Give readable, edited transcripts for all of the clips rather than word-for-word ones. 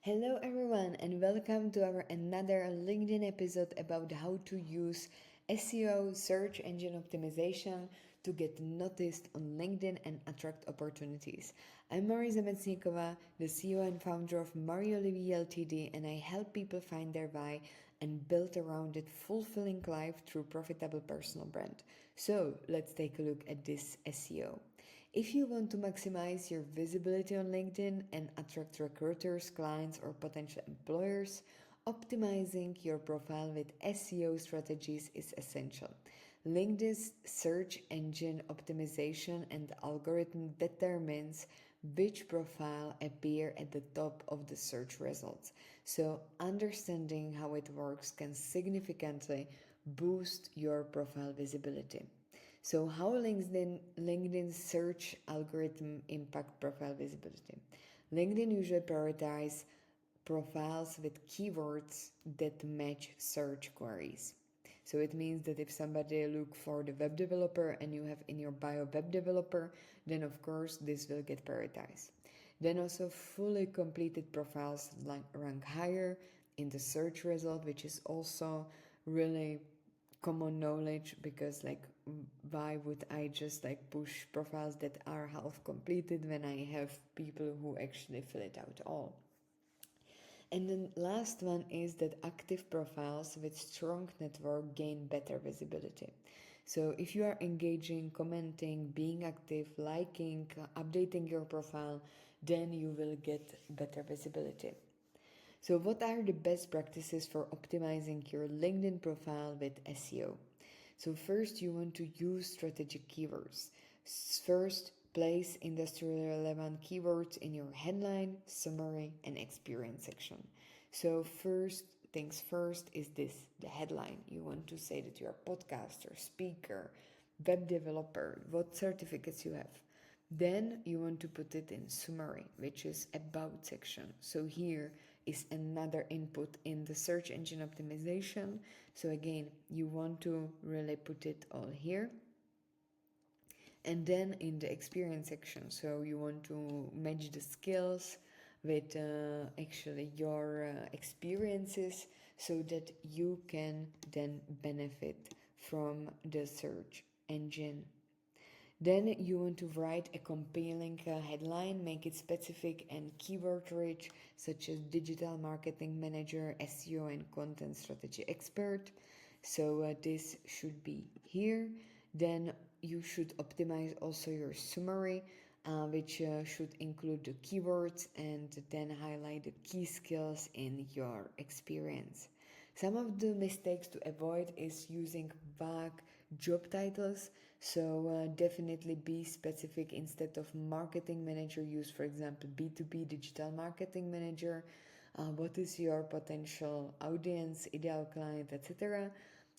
Hello everyone and welcome to our another LinkedIn episode about how to use SEO search engine optimization to get noticed on LinkedIn and attract opportunities. I'm Marisa Metsnikova, the CEO and founder of Mario Livy Ltd, and I help people find their why and build around it fulfilling life through profitable personal brand. So let's take a look at this SEO. If you want to maximize your visibility on LinkedIn and attract recruiters, clients, or potential employers, optimizing your profile with SEO strategies is essential. LinkedIn's search engine optimization and algorithm determines which profile appear at the top of the search results. So understanding how it works can significantly boost your profile visibility. So how LinkedIn search algorithm impact profile visibility? LinkedIn usually prioritizes profiles with keywords that match search queries. So it means that if somebody look for the web developer and you have in your bio web developer, then of course this will get prioritized. Then also fully completed profiles rank higher in the search result, which is also really common knowledge, because why would I just push profiles that are half completed when I have people who actually fill it out all. And then last one is that active profiles with strong network gain better visibility. So if you are engaging, commenting, being active, liking, updating your profile, then you will get better visibility. So what are the best practices for optimizing your LinkedIn profile with SEO? So first, you want to use strategic keywords. First, place industry relevant keywords in your headline, summary, and experience section. So first things first is this, the headline. You want to say that you're a podcaster, speaker, web developer, what certificates you have. Then you want to put it in summary, which is about section. So here is another input in the search engine optimization. So again, you want to really put it all here. And then in the experience section, so you want to match the skills with actually your experiences so that you can then benefit from the search engine. Then you want to write a compelling headline, make it specific and keyword rich, such as digital marketing manager, SEO and content strategy expert. So this should be here. Then you should optimize also your summary, which should include the keywords and then highlight the key skills in your experience. Some of the mistakes to avoid is using vague job titles. So definitely be specific. Instead of marketing manager, use for example B2B digital marketing manager. What is your potential audience, ideal client, etc.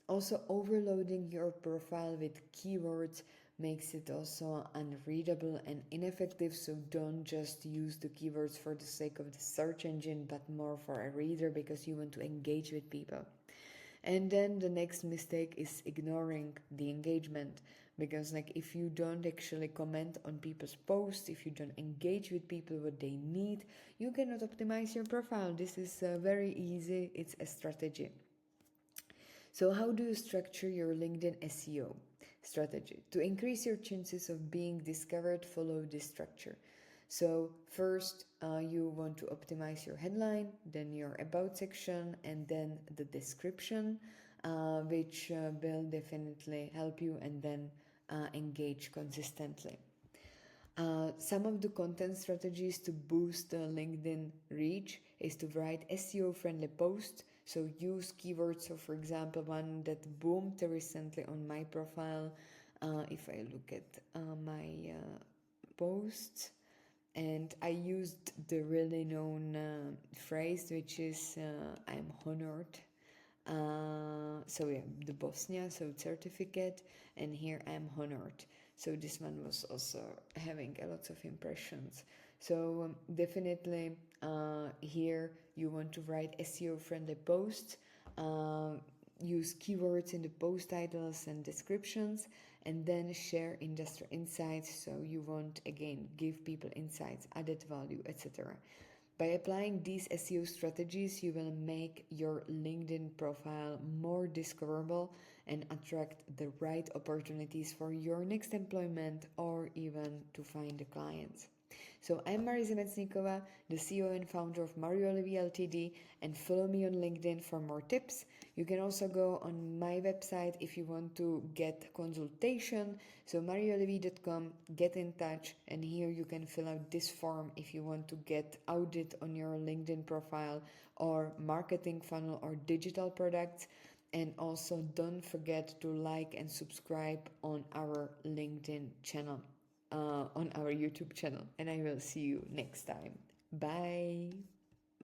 Also, overloading your profile with keywords makes it also unreadable and ineffective. So don't just use the keywords for the sake of the search engine, but more for a reader, because you want to engage with people. And then the next mistake is ignoring the engagement, because if you don't actually comment on people's posts, if you don't engage with people what they need, you cannot optimize your profile. This is very easy. It's a strategy. So how do you structure your LinkedIn SEO strategy? To increase your chances of being discovered, follow this structure. So first, you want to optimize your headline, then your about section, and then the description, which will definitely help you, and then engage consistently. Some of the content strategies to boost LinkedIn reach is to write SEO friendly posts. So use keywords. So for example, one that boomed recently on my profile, if I look at my posts, and I used the really known phrase, which is I'm honored. So yeah, the Bosnia, so certificate, and here I'm honored. So this one was also having a lot of impressions. So definitely here you want to write SEO friendly posts, use keywords in the post titles and descriptions, and then share industry insights. So you want again give people insights, added value, etc. By applying these SEO strategies, you will make your LinkedIn profile more discoverable and attract the right opportunities for your next employment or even to find a client. So I'm Marisa Metsnikova, the CEO and founder of Mario Olivi Ltd, and follow me on LinkedIn for more tips. You can also go on my website if you want to get consultation. So mariolivi.com, get in touch, and here you can fill out this form if you want to get audit on your LinkedIn profile or marketing funnel or digital products. And also don't forget to like and subscribe on our LinkedIn channel. On our YouTube channel, and I will see you next time. Bye.